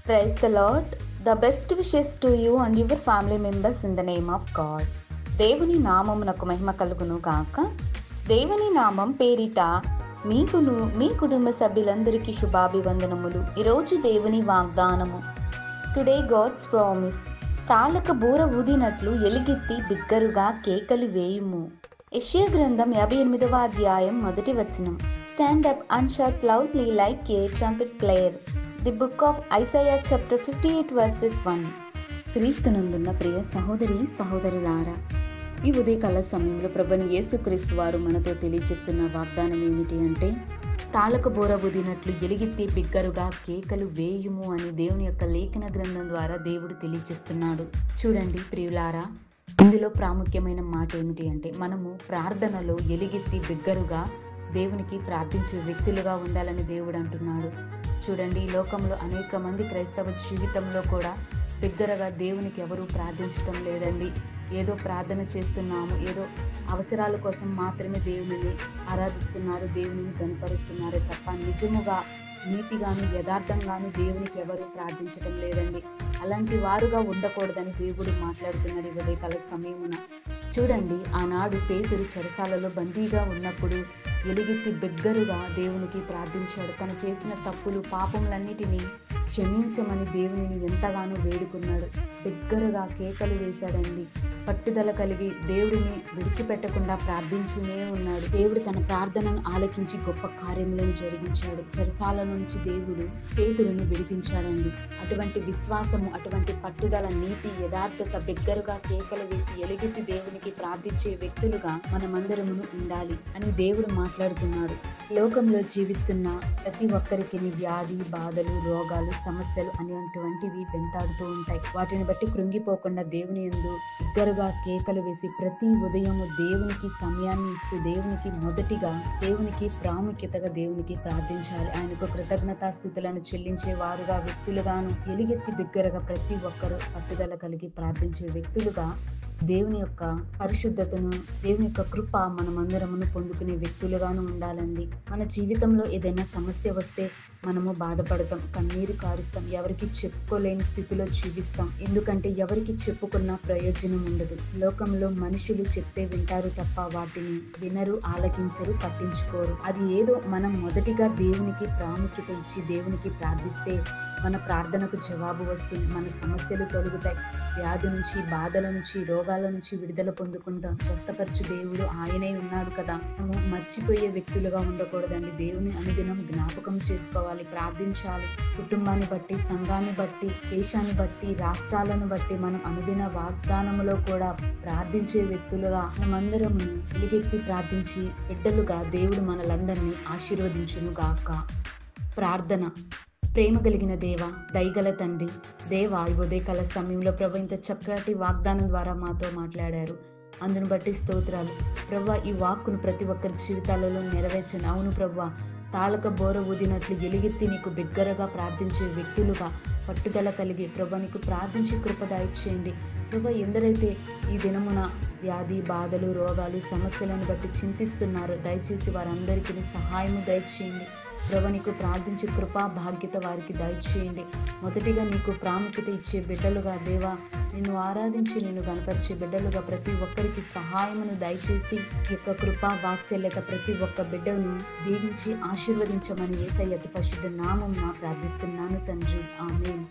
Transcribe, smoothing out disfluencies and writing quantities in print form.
Praise the Lord. The best wishes to you and your family members in the name of God. దేవుని నామమునకు మహిమ కలుగును గాక. దేవుని నామం పేరిట మీకును మీ కుటుంబ సభ్యులందరికీ శుభాభివందనములు. ఈరోజు దేవుని వాగ్దానము. Today God's promise. తాళక బూర ఊదినట్లు ఎలుగెత్తి బిగ్గరుగా కేకలు వేయుము. యెషయా గ్రంథం 58వ అధ్యాయం 1వ వచనం. Stand up and shout loudly like A trumpet player. The book of Isaiah chapter 58 versus 1. క్రీస్తునందున్న ప్రియ సహోదరి సహోదరులారా, ఈ ఉదయకాల సమయంలో ప్రభుని యేసుక్రీస్తు వారు మనతో తెలియజేస్తున్న వాగ్దానం ఏమిటి అంటే, తాళక బోర ఊదినట్లు ఎలుగెత్తి బిగ్గరుగా కేకలు వేయుము అని దేవుని యొక్క లేఖన గ్రంథం ద్వారా దేవుడు తెలియజేస్తున్నాడు. చూడండి ప్రియులారా, ఇందులో ప్రాముఖ్యమైన మాట ఏమిటి అంటే, మనము ప్రార్థనలో ఎలుగెత్తి బిగ్గరుగా దేవునికి ప్రార్థించే వ్యక్తులుగా ఉండాలని దేవుడు అంటున్నాడు. చూడండి, ఈ లోకంలో అనేక మంది క్రైస్తవ జీవితంలో కూడా బిగ్గరగా దేవునికి ఎవరూ ప్రార్థించటం లేదండి. ఏదో ప్రార్థన చేస్తున్నాము, ఏదో అవసరాల కోసం మాత్రమే దేవుని ఆరాధిస్తున్నారు, దేవుని కనపరుస్తున్నారు తప్ప నిజముగా నీతిగాను యథార్థంగాను దేవునికి ఎవరు ప్రార్థించడం లేదండి. అలాంటి వారుగా ఉండకూడదని దేవుడు మాట్లాడుతున్నాడు ఈ ఉదయకాల సమయమున. చూడండి, ఆనాడు పేతురు చెరసాలలో బందీగా ఉన్నప్పుడు ఎలుగెత్తి బిగ్గరుగా దేవునికి ప్రార్థించాడు. తను చేసిన తప్పులు పాపములన్నిటినీ క్షమించమని దేవునిని ఎంతగానో వేడుకున్నాడు. బిగ్గరగా కేకలు వేశాడండి. పట్టుదల కలిగి దేవుడిని విడిచిపెట్టకుండా ప్రార్థించునే ఉన్నాడు. దేవుడు తన ప్రార్థనను ఆలకించి గొప్ప కార్యములను జరిగించాడు. చెరసాల నుంచి దేవుడు పేతురుని విడిపించాడండి. అటువంటి విశ్వాసము, అటువంటి పట్టుదల, నీతి, యథార్థత, బిగ్గరుగా కేకలు వేసి ఎలుగెత్తి దేవునికి ప్రార్థించే వ్యక్తులుగా మనమందరము ఉండాలి అని దేవుడు మాట్లాడుతున్నాడు. లోకంలో జీవిస్తున్న ప్రతి ఒక్కరికి వ్యాధి, బాధలు, రోగాలు, సమస్యలు అనేటువంటివి వెంటాడుతూ ఉంటాయి. వాటిని బట్టి కృంగిపోకుండా దేవుని యందు బిగ్గరుగా కేకలు వేసి ప్రతి ఉదయము దేవునికి సమయాన్ని ఇస్తూ దేవునికి మొదటిగా దేవునికి ప్రాముఖ్యతగా దేవునికి ప్రార్థించాలి. ఆయనకు కృతజ్ఞతాస్తుతులను చెల్లించే వారుగా వ్యక్తులుగాను ఎలుగెత్తి బిగ్గరగా ప్రతి ఒక్కరూ పట్టుదల కలిగి ప్రార్థించే వ్యక్తులుగా దేవుని యొక్క పరిశుద్ధతను, దేవుని యొక్క కృప మనమందరమును పొందుకునే వ్యక్తులుగాను ఉండాలండి. మన జీవితంలో ఏదైనా సమస్య వస్తే మనము బాధపడతాం, కన్నీరు కారుస్తాం, ఎవరికి చెప్పుకోలేని స్థితిలో జీవిస్తాం. ఎందుకంటే ఎవరికి చెప్పుకున్న ప్రయోజనం ఉండదు. లోకంలో మనుషులు చెప్తే వింటారు తప్ప వాటిని వినరు, ఆలకించరు, పట్టించుకోరు. అది ఏదో మనం మొదటిగా దేవునికి ప్రాముఖ్యత ఇచ్చి దేవునికి ప్రార్థిస్తే మన ప్రార్థనకు జవాబు వస్తుంది. మన సమస్యలు తొలగుతాయి. వ్యాధి నుంచి, బాధల నుంచి, రోగాల నుంచి విడుదల పొందుకుంటాం. స్వస్థపరచు దేవుడు ఆయనే ఉన్నాడు కదా. మనము మర్చిపోయే వ్యక్తులుగా ఉండకూడదండి. దేవుని అనుదినం జ్ఞాపకం చేసుకోవాలి, ప్రార్థించాలి. కుటుంబాన్ని బట్టి, సంఘాన్ని బట్టి, దేశాన్ని బట్టి, రాష్ట్రాలను బట్టి మనం అనుదిన వాగ్దానములో కూడా ప్రార్థించే వ్యక్తులుగా మనమందరము ఎలుగెత్తి ప్రార్థించి బిడ్డలుగా దేవుడు మనలందరినీ ఆశీర్వదించును గాక. ప్రార్థన. ప్రేమ కలిగిన దేవ, దయగల తండ్రి, దేవా, ఈ ఉదయకాల సమయంలో ప్రభు ఇంత చక్కటి వాగ్దానం ద్వారా మాతో మాట్లాడారు. అందును బట్టి స్తోత్రాలు ప్రభు. ఈ వాక్కును ప్రతి ఒక్కరి జీవితాలలో నెరవేర్చండి. అవును ప్రభు, తాళక బోర ఊదినట్లు ఎలుగెత్తి నీకు బిగ్గరగా ప్రార్థించే వ్యక్తులుగా పట్టుదల కలిగి ప్రభు నీకు ప్రార్థించి కృప దయచేయండి. ప్రభు, ఎందరైతే ఈ దినమున వ్యాధి, బాధలు, రోగాలు, సమస్యలను బట్టి చింతిస్తున్నారో దయచేసి వారందరికీ సహాయము దయచేయండి. ప్రభు, నీకు ప్రార్థించే కృపా భాగ్యత వారికి దయచేయండి. మొదటిగా నీకు ప్రాముఖ్యత ఇచ్చే బిడ్డలుగా దేవా, నిన్ను ఆరాధించి నిన్ను కనపరిచే బిడ్డలుగా ప్రతి ఒక్కరికి సహాయమును దయచేసి ఈ యొక్క కృపా వాత్సల్యత ప్రతి ఒక్క బిడ్డను దీవించి ఆశీర్వదించమని యేసయ్య అతి పరిశుద్ధ నామమున ప్రార్థిస్తున్నాను తండ్రి. ఆమేన్.